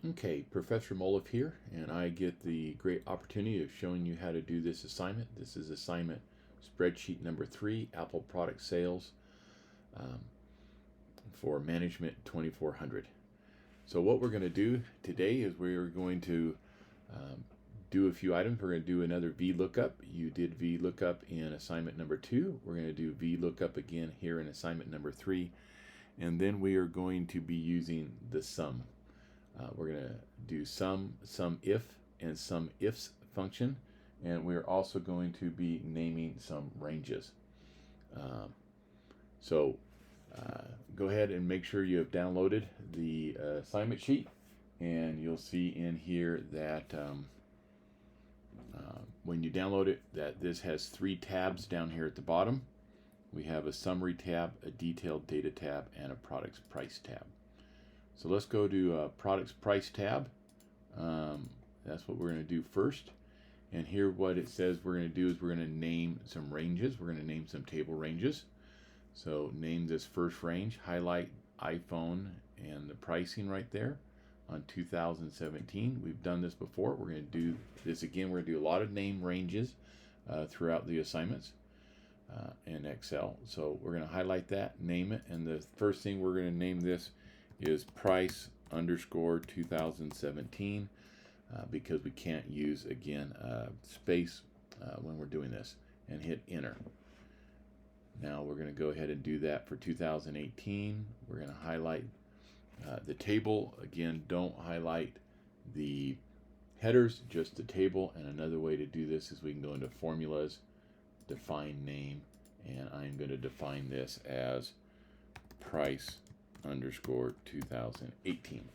Okay, Professor Moleff here, and I get the great opportunity of showing you how to do this assignment. This is assignment spreadsheet number 3, Apple product sales um, for Management 2400. So what we're going to do today is we're going to do a few items. We're going to do another VLOOKUP. You did VLOOKUP in assignment number 2. We're going to do VLOOKUP again here in assignment number 3. And then we are going to be using the sum. We're going to do SUMIF, and SUMIFs function, and we're also going to be naming some ranges. So go ahead and make sure you have downloaded the assignment sheet, and you'll see in here that when you download it, that this has 3 tabs down here at the bottom. We have a summary tab, a detailed data tab, and a products price tab. So let's go to products price tab. That's what we're going to do first. And here what it says we're going to do is we're going to name some ranges. We're going to name some table ranges. So name this first range, highlight iPhone and the pricing right there on 2017. We've done this before. We're going to do this again. We're going to do a lot of name ranges throughout the assignments in Excel. So we're going to highlight that, name it, and the first thing we're going to name this is price underscore 2017 because we can't use again space when we're doing this, and hit enter. Now we're going to go ahead and do that for 2018. We're going to highlight the table. Again, don't highlight the headers, just the table. And another way to do this is we can go into formulas, define name, and I'm going to define this as price underscore 2018.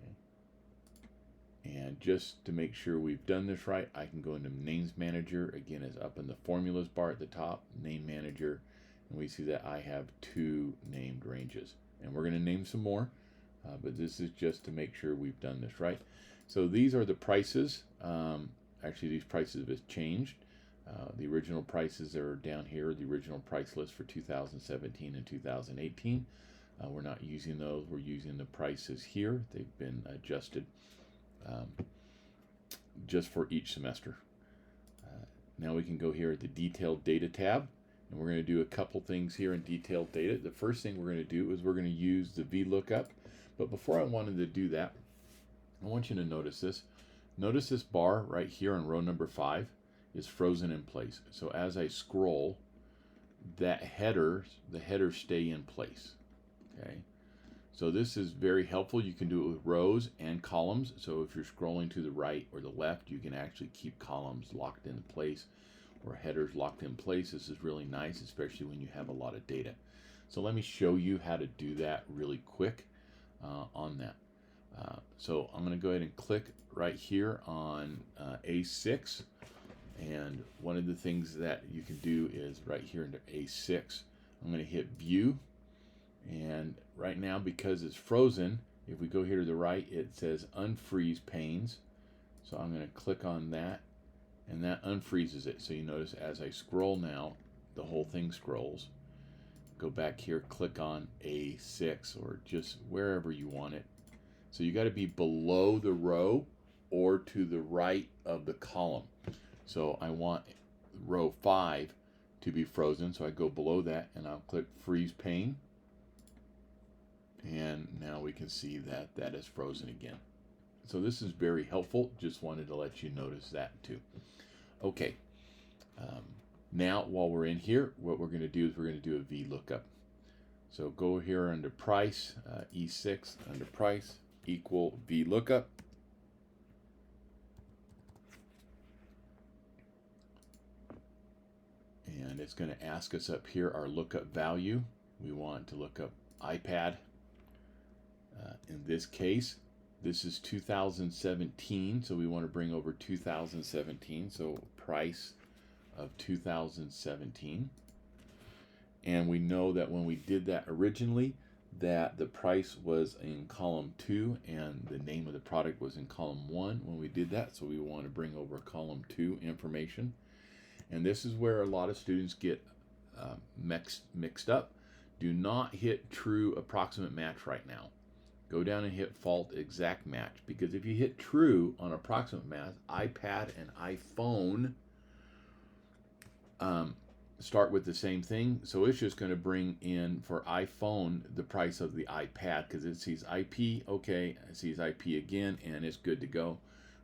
Okay. And just to make sure we've done this right, I can go into names manager. Again, it's up in the formulas bar at the top, name manager, and we see that I have 2 named ranges, and we're going to name some more, but this is just to make sure we've done this right. So these are the prices. Actually, these prices have changed. The original prices are down here, the original price list for 2017 and 2018. We're not using those. We're using the prices here. They've been adjusted just for each semester. Now we can go here at the detailed data tab, and we're going to do a couple things here in detailed data. The first thing we're going to do is we're going to use the VLOOKUP. But before I wanted to do that, I want you to notice this. Notice this bar right here on row number 5 is frozen in place. So as I scroll, the headers stay in place. Okay, so this is very helpful. You can do it with rows and columns. So if you're scrolling to the right or the left, you can actually keep columns locked in place or headers locked in place. This is really nice, especially when you have a lot of data. So let me show you how to do that really quick on that. So I'm going to go ahead and click right here on A6. And one of the things that you can do is right here under A6, I'm going to hit view. And right now, because it's frozen, if we go here to the right, it says Unfreeze Panes. So I'm going to click on that, and that unfreezes it. So you notice as I scroll now, the whole thing scrolls. Go back here, click on A6 or just wherever you want it. So you got to be below the row or to the right of the column. So I want row 5 to be frozen. So I go below that and I'll click Freeze Pane. And now we can see that that is frozen again. So this is very helpful. Just wanted to let you notice that too. Okay. Now while we're in here, what we're going to do is we're going to do a VLOOKUP. So go here under price, E6 under price, equal VLOOKUP. And it's going to ask us up here our lookup value. We want to look up iPad. In this case, this is 2017, so we want to bring over 2017, so price of 2017. And we know that when we did that originally, that the price was in column 2 and the name of the product was in column 1 when we did that, so we want to bring over column 2 information. And this is where a lot of students get mixed up. Do not hit true approximate match right now. go down and hit fault exact match, because if you hit true on approximate match, iPad and iPhone start with the same thing, so it's just going to bring in for iPhone the price of the iPad, because it sees IP, okay, it sees IP again, and it's good to go.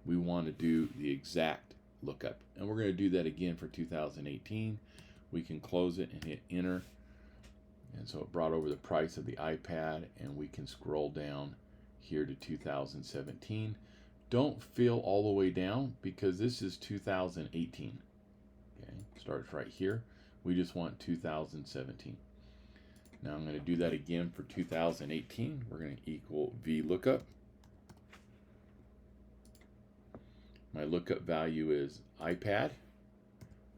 We want to do the exact lookup, and we're going to do that again for 2018. We can close it and hit enter, and so it brought over the price of the iPad, and we can scroll down here to 2017. Don't fill all the way down because this is 2018. Okay, starts right here. We just want 2017. Now I'm going to do that again for 2018. We're going to equal Vlookup. My lookup value is iPad.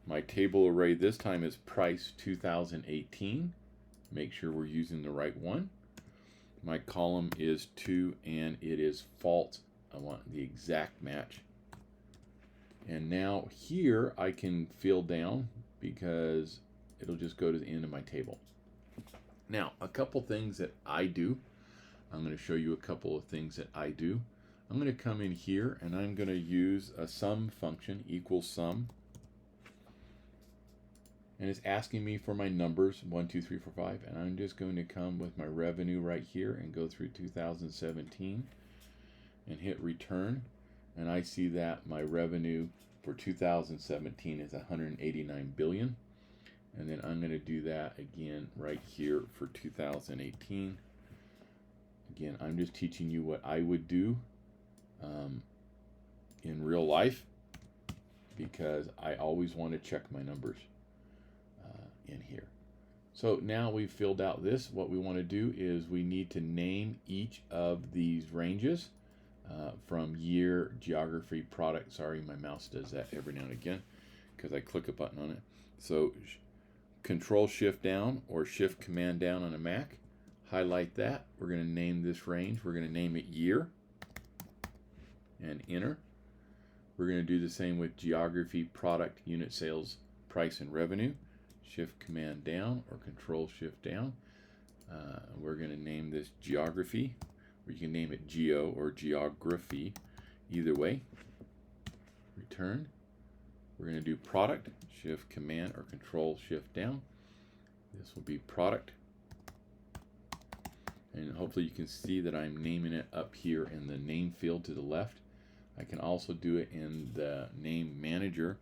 My table array this time is price 2018. Make sure we're using the right one. My column is 2 and it is fault. I want the exact match. And now here I can fill down because it'll just go to the end of my table. Now, a couple things that I do. I'm going to show you a couple of things that I do. I'm going to come in here and I'm going to use a sum function, equals sum. And it's asking me for my numbers, 1, 2, 3, 4, 5. And I'm just going to come with my revenue right here and go through 2017 and hit return. And I see that my revenue for 2017 is 189 billion. And then I'm going to do that again right here for 2018. Again, I'm just teaching you what I would do in real life, because I always want to check my numbers in here. So now we've filled out this. What we want to do is we need to name each of these ranges from year, geography, product. Sorry, my mouse does that every now and again because I click a button on it. So Control Shift down or Shift Command down on a Mac. Highlight that. We're going to name this range. We're going to name it year and enter. We're going to do the same with geography, product, unit sales, price, and revenue. Shift Command down or Control Shift down. We're going to name this geography, or you can name it geo or geography, either way. Return. We're going to do product, Shift Command or Control Shift down. This will be product. And hopefully you can see that I'm naming it up here in the name field to the left. I can also do it in the name manager.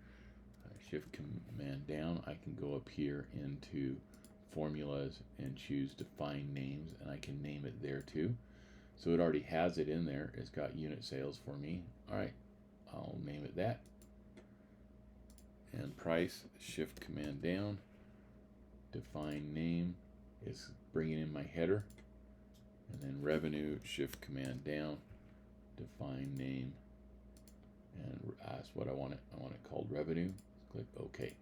Shift Command down. I can go up here into formulas and choose define names, and I can name it there too. So it already has it in there. It's got unit sales for me. All right, I'll name it that. And price, Shift Command down. Define name is bringing in my header. And then revenue, Shift Command down. Define name. And that's what I want it. I want it called revenue. Click OK.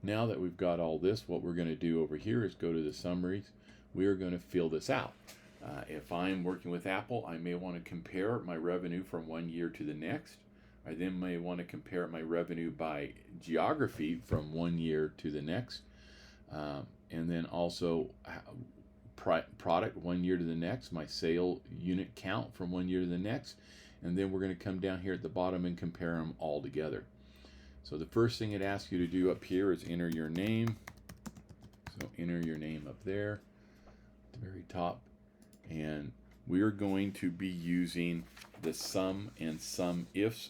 Now that we've got all this, what we're going to do over here is go to the summaries. We are going to fill this out. If I'm working with Apple, I may want to compare my revenue from one year to the next. I then may want to compare my revenue by geography from one year to the next. And then also product 1 year to the next, my sale unit count from 1 year to the next. And then we're going to come down here at the bottom and compare them all together. So the first thing it asks you to do up here is enter your name. So enter your name up there at the very top. And we are going to be using the sum and SUMIFs.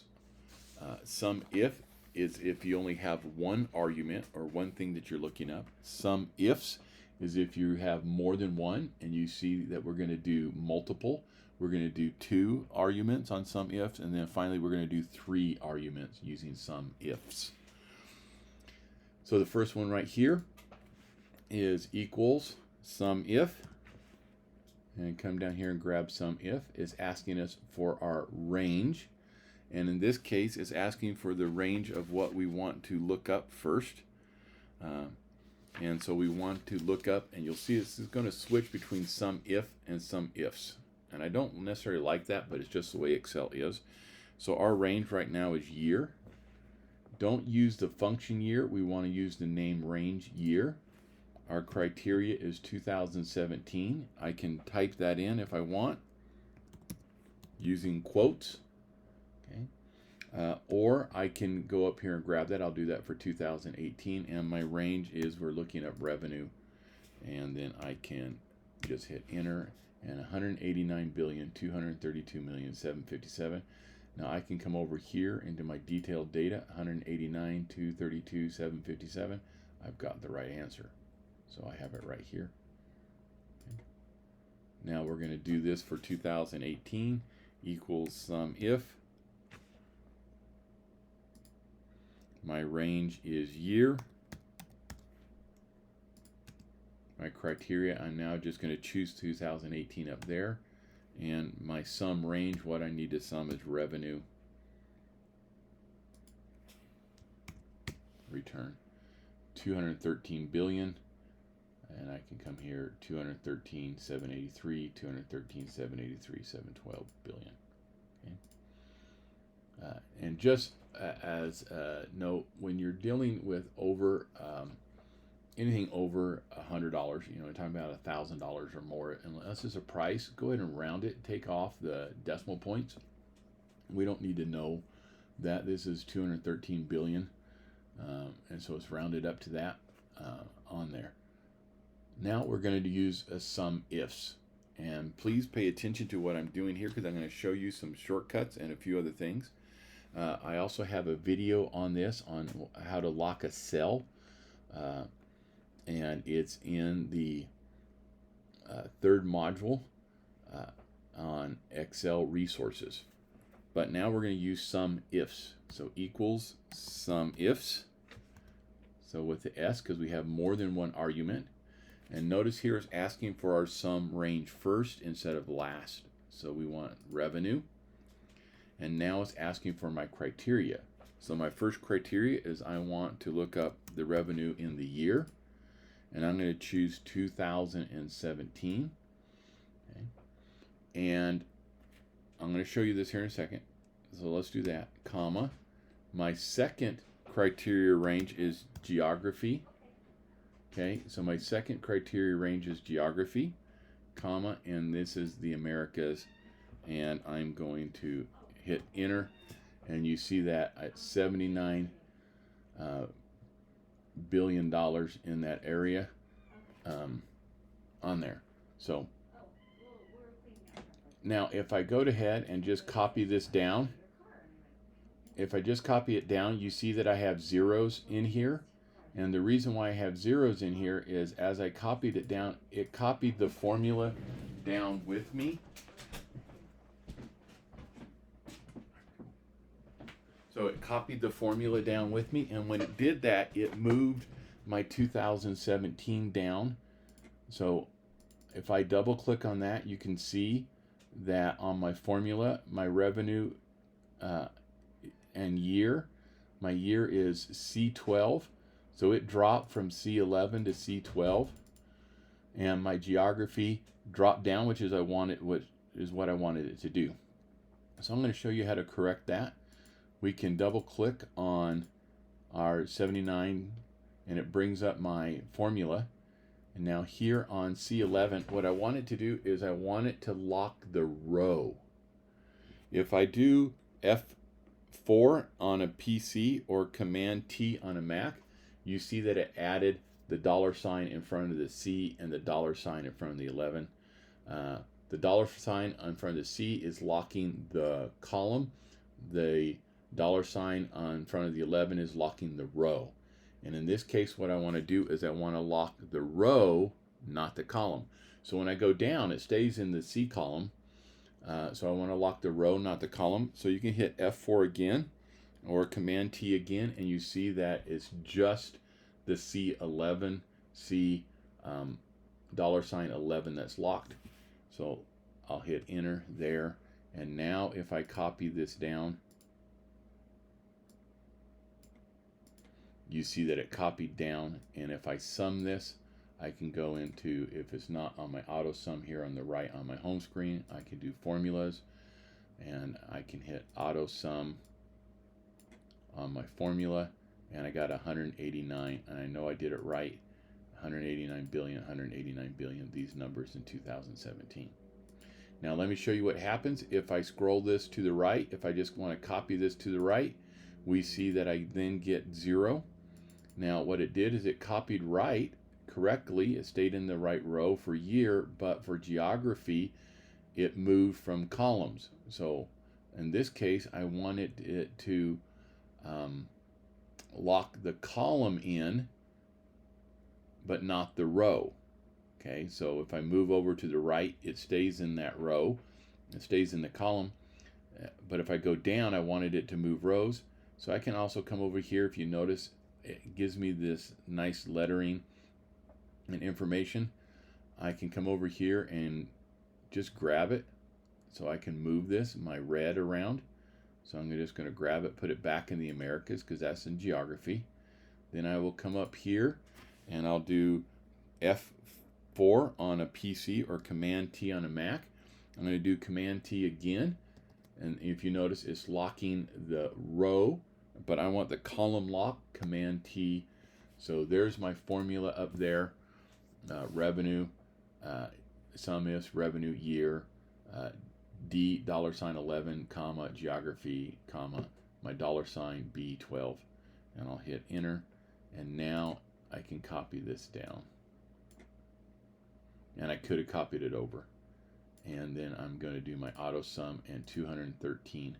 SUMIF is if you only have one argument or one thing that you're looking up. SUMIFs is if you have more than one, and you see that we're going to do multiple. We're going to do 2 arguments on SUMIFs, and then finally we're going to do 3 arguments using SUMIFs. So the first one right here is equals SUMIF, and come down here and grab SUMIF. It's asking us for our range, and in this case it's asking for the range of what we want to look up first. And so we want to look up, and you'll see this is going to switch between SUMIF and SUMIFs. And I don't necessarily like that, but it's just the way Excel is. So our range right now is year. Don't use the function year. We want to use the name range year. Our criteria is 2017. I can type that in if I want using quotes. Okay. Or I can go up here and grab that. I'll do that for 2018. And my range is, we're looking at revenue. And then I can just hit enter, and 189,232,757,000. Now I can come over here into my detailed data, 189,232,757. I've got the right answer. So I have it right here. Okay. Now we're going to do this for 2018 equals SUMIF. My range is year. My criteria, I'm now just going to choose 2018 up there. And my sum range, what I need to sum is revenue. Return 213 billion. And I can come here 213,783, 213,783, 712 billion. Okay. And just as a note, when you're dealing with over anything over $100, you know, we're talking about $1,000 or more, unless it's a price, go ahead and round it, take off the decimal points. We don't need to know that this is 213 billion, and so it's rounded up to that on there. Now we're going to use a SUMIFs, and please pay attention to what I'm doing here, because I'm going to show you some shortcuts and a few other things. I also have a video on this, on how to lock a cell. And it's in the third module on Excel resources. But now we're going to use SUMIFs. So equals SUMIFs. So with the S, because we have more than one argument. And notice here it's asking for our sum range first instead of last. So we want revenue. And now it's asking for my criteria. So my first criteria is I want to look up the revenue in the year. And I'm going to choose 2017. Okay. And I'm going to show you this here in a second. So let's do that, comma. My second criteria range is geography. Okay, so my second criteria range is geography, comma, and this is the Americas. And I'm going to hit enter. And you see that at 79 $1 billion in that area on there. So now if I go ahead and just copy this down, if I just copy it down, you see that I have zeros in here. And the reason why I have zeros in here is as I copied it down, it copied the formula down with me. So it copied the formula down with me, and when it did that, it moved my 2017 down. So if I double click on that, you can see that on my formula, my revenue and year, my year is C12. So it dropped from C11 to C12. And my geography dropped down, which is what I wanted it to do. So I'm going to show you how to correct that. We can double click on our 79 and it brings up my formula. And now here on C11, what I want it to do is I want it to lock the row. If I do F4 on a PC or Command T on a Mac, you see that it added the $ in front of the C and the $ in front of the 11. The $ in front of the C is locking the column. The $ in front of the 11 is locking the row. And in this case, what I want to do is I want to lock the row, not the column. So when I go down, it stays in the C column. So I want to lock the row, not the column. So you can hit F4 again or Command T again, and you see that it's just the C11, C $11 that's locked. So I'll hit enter there. And now if I copy this down, you see that it copied down. And if I sum this, I can go into, if it's not on my auto sum here on the right on my home screen, I can do formulas and I can hit auto sum on my formula, and I got 189, and I know I did it right, 189 billion, 189 billion, these numbers in 2017. Now let me show you what happens if I scroll this to the right. If I just want to copy this to the right, we see that I then get 0. Now what it did is it copied right correctly. It stayed in the right row for year, but for geography, it moved from columns. So in this case, I wanted it to lock the column in, but not the row. Okay, so if I move over to the right, it stays in that row. It stays in the column. But if I go down, I wanted it to move rows. So I can also come over here. If you notice, it gives me this nice lettering and information. I can come over here and just grab it. So I can move this, my red, around. So I'm just going to grab it, put it back in the Americas because that's in geography. Then I will come up here and I'll do F4 on a PC or Command T on a Mac. I'm going to do Command T again. And if you notice, it's locking the row, but I want the column lock, Command T. So there's my formula up there. Revenue, SUMIFs, revenue, year, D $11, comma, geography, comma, my $sign B12, and I'll hit enter, and now I can copy this down. And I could have copied it over. And then I'm going to do my auto sum and 213.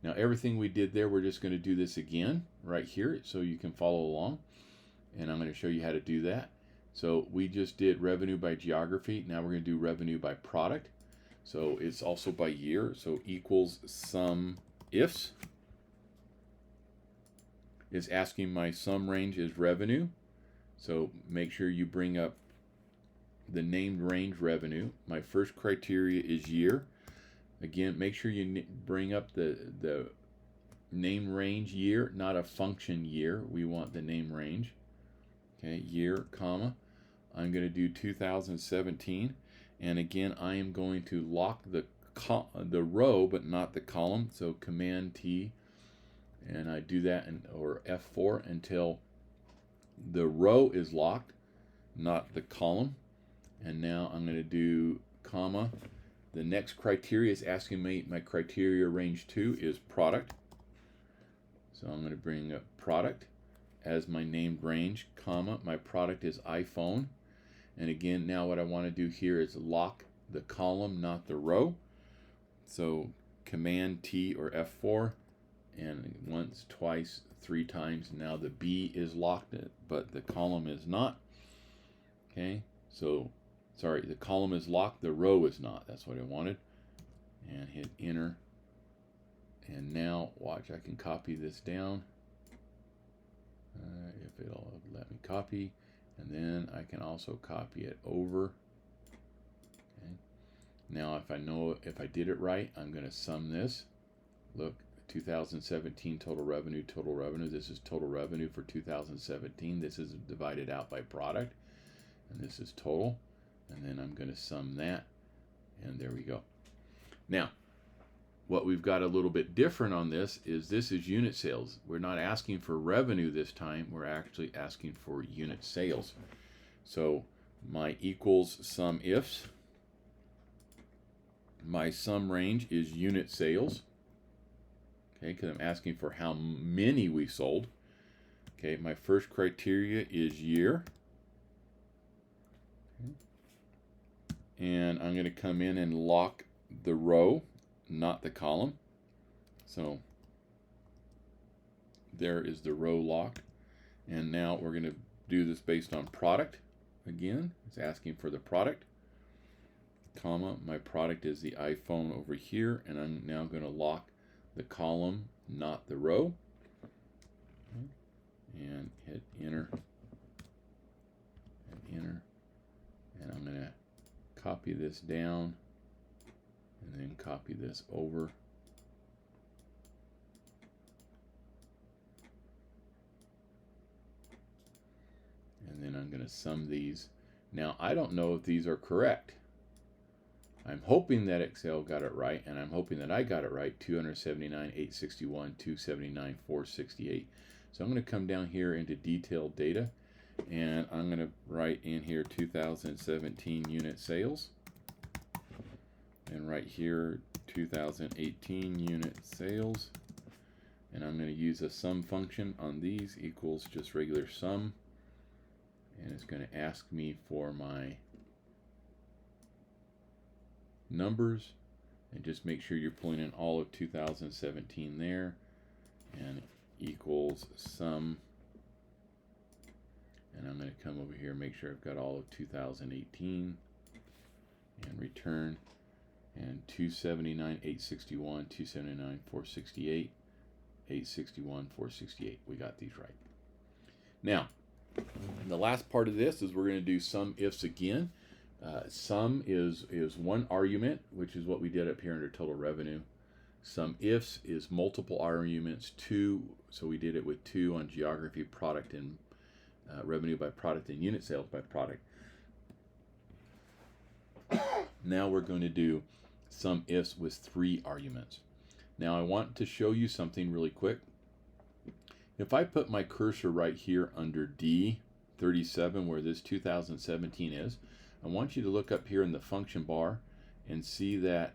Now everything we did there, we're just going to do this again right here so you can follow along. And I'm going to show you how to do that. So we just did revenue by geography. Now we're going to do revenue by product. So it's also by year. So equals Sumifs. It's asking my sum range is revenue. So make sure you bring up the named range revenue. My first criteria is year. Again, make sure you bring up the name range year, not a function year. We want the name range. Okay, year, comma. I'm going to do 2017. And again, I am going to lock the row, but not the column. So Command T, and I do that, or F4 until the row is locked, not the column. And now I'm going to do comma. The next criteria is asking me, my criteria range 2 is product. So I'm going to bring up product as my named range, comma. My product is iPhone. And again, now what I want to do here is lock the column, not the row. So Command T or F4, and once, twice, 3 times. Now the B is locked, but the column is not. Okay, so sorry, the column is locked, the row is not. That's what I wanted. And hit enter. And now watch, I can copy this down. If it'll let me copy. And then I can also copy it over. Okay. Now if I did it right, I'm going to sum this. Look, 2017 total revenue. This is total revenue for 2017. This is divided out by product. And this is total. And then I'm going to sum that. And there we go. Now, what we've got a little bit different on this is unit sales. We're not asking for revenue this time. We're actually asking for unit sales. So my equals Sumifs. My sum range is unit sales. Okay, because I'm asking for how many we sold. Okay, my first criteria is year. Okay. And I'm going to come in and lock the row, not the column. So there is the row locked. And now we're going to do this based on product. Again, it's asking for the product, comma, my product is the iPhone over here, and I'm now going to lock the column, not the row. Okay. And hit enter. And enter. And I'm going to copy this down. And then copy this over. And then I'm going to sum these. Now, I don't know if these are correct. I'm hoping that Excel got it right, and I'm hoping that I got it right. 279,861, 279,468. So I'm going to come down here into detailed data, And I'm going to write in here 2017 unit sales. And right here 2018 unit sales. And I'm going to use a sum function on these equals just regular sum. And it's going to ask me for my numbers. And just make sure you're pulling in all of 2017 there. And equals sum. And I'm going to come over here and make sure I've got all of 2018. And return. And 279, 861, 279, 468. 861, 468. We got these right. Now, the last part of this is we're going to do sum ifs again. Sum is one argument, which is what we did up here under total revenue. Sum ifs is multiple arguments, 2. So we did it with 2 on geography, product, and revenue by product, and unit sales by product. Now we're going to do sum ifs with 3 arguments. Now I want to show you something really quick. If I put my cursor right here under D37 where this 2017 is, I want you to look up here in the function bar and see that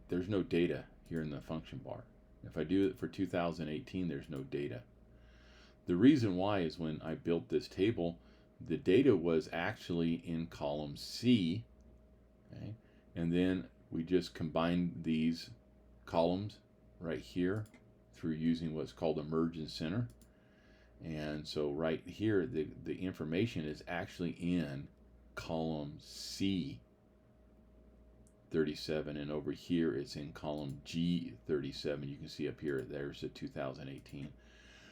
there's no data here in the function bar. If I do it for 2018, there's no data. The reason why is when I built this table, the data was actually in column C, okay? And then we just combined these columns right here through using what's called a merge and center. And so right here the information is actually in column C 37, and over here it's in column G 37. You can see up here there's the 2018.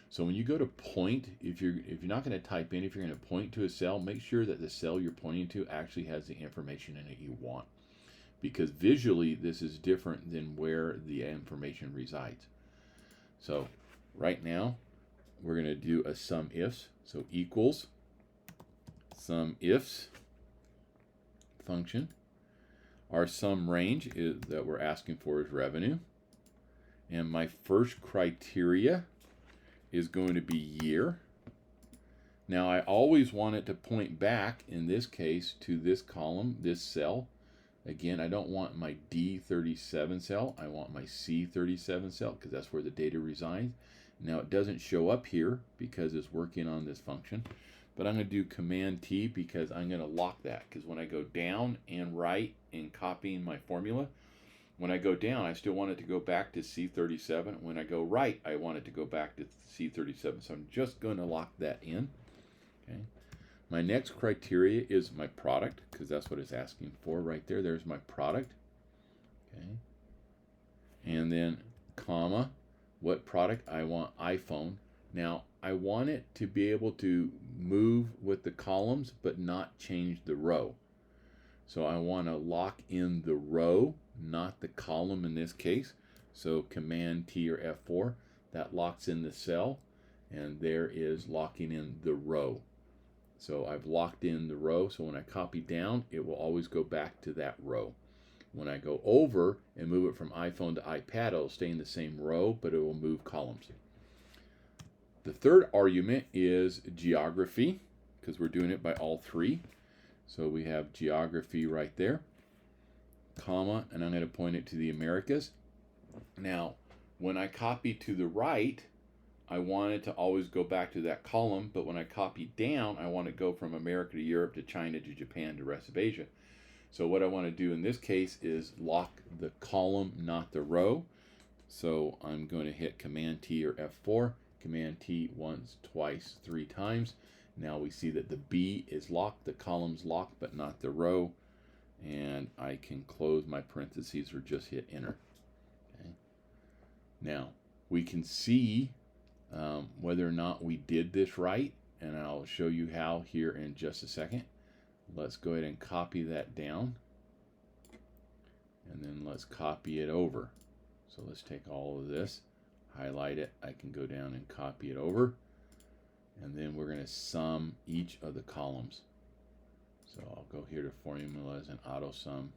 So when you go to point, if you're not going to type in, if you're going to point to a cell, make sure that the cell you're pointing to actually has the information in it you want, because visually this is different than where the information resides. So right now we're going to do a sum ifs. So equals sum ifs function. Our sum range that we're asking for is revenue, and my first criteria is going to be year. Now I always want it to point back, in this case, to this column, this cell. Again, I don't want my D37 cell, I want my C37 cell, because that's where the data resides. Now it doesn't show up here because it's working on this function, but I'm going to do Command T because I'm going to lock that, because when I go down and right in copying my formula, when I go down I still want it to go back to C37. When I go right I want it to go back to C37. So I'm just going to lock that in. Okay. My next criteria is my product, because that's what it's asking for right there. There's my product. Okay. And then comma, what product? I want iPhone. Now I want it to be able to move with the columns but not change the row. So I want to lock in the row, not the column in this case. So Command T or F4, that locks in the cell, and there is locking in the row. So I've locked in the row, so when I copy down, it will always go back to that row. When I go over and move it from iPhone to iPad, it'll stay in the same row, but it will move columns. The third argument is geography, because we're doing it by all 3. So we have geography right there, comma, and I'm going to point it to the Americas. Now, when I copy to the right, I want it to always go back to that column, but when I copy down, I want to go from America to Europe to China to Japan to rest of Asia. So what I want to do in this case is lock the column, not the row. So I'm going to hit Command T or F4, Command T once, twice, 3 times. Now we see that the B is locked, the column's locked, but not the row. And I can close my parentheses or just hit enter. Okay. Now we can see whether or not we did this right, and I'll show you how here in just a second. Let's go ahead and copy that down, and then let's copy it over. So let's take all of this, highlight it, I can go down and copy it over, and then we're going to sum each of the columns. So I'll go here to formulas and auto sum.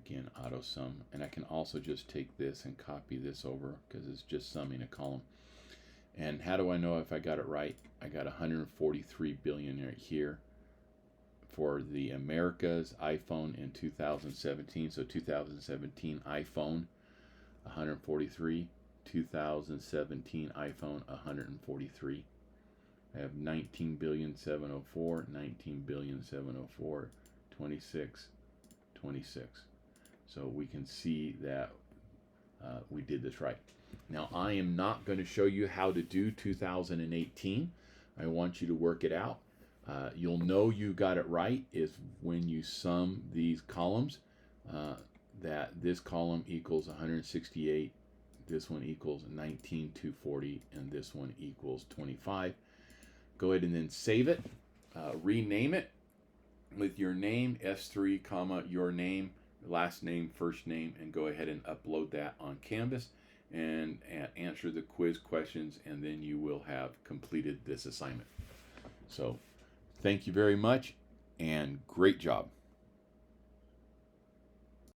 again, auto sum. And I can also just take this and copy this over because it's just summing a column. And how do I know if I got it right? I got 143 billion right here for the Americas iPhone in 2017. So 2017 iPhone 143, 2017 iPhone 143. I have 19,704,000, 19,704,000, 26, 26. So we can see that we did this right. Now I am not going to show you how to do 2018. I want you to work it out. You'll know you got it right is when you sum these columns, that this column equals 168, this one equals 19,240, and this one equals 25. Go ahead and then save it, rename it with your name, S3, comma, your name, last name, first name, and go ahead and upload that on Canvas and answer the quiz questions, and then you will have completed this assignment. So thank you very much, and great job.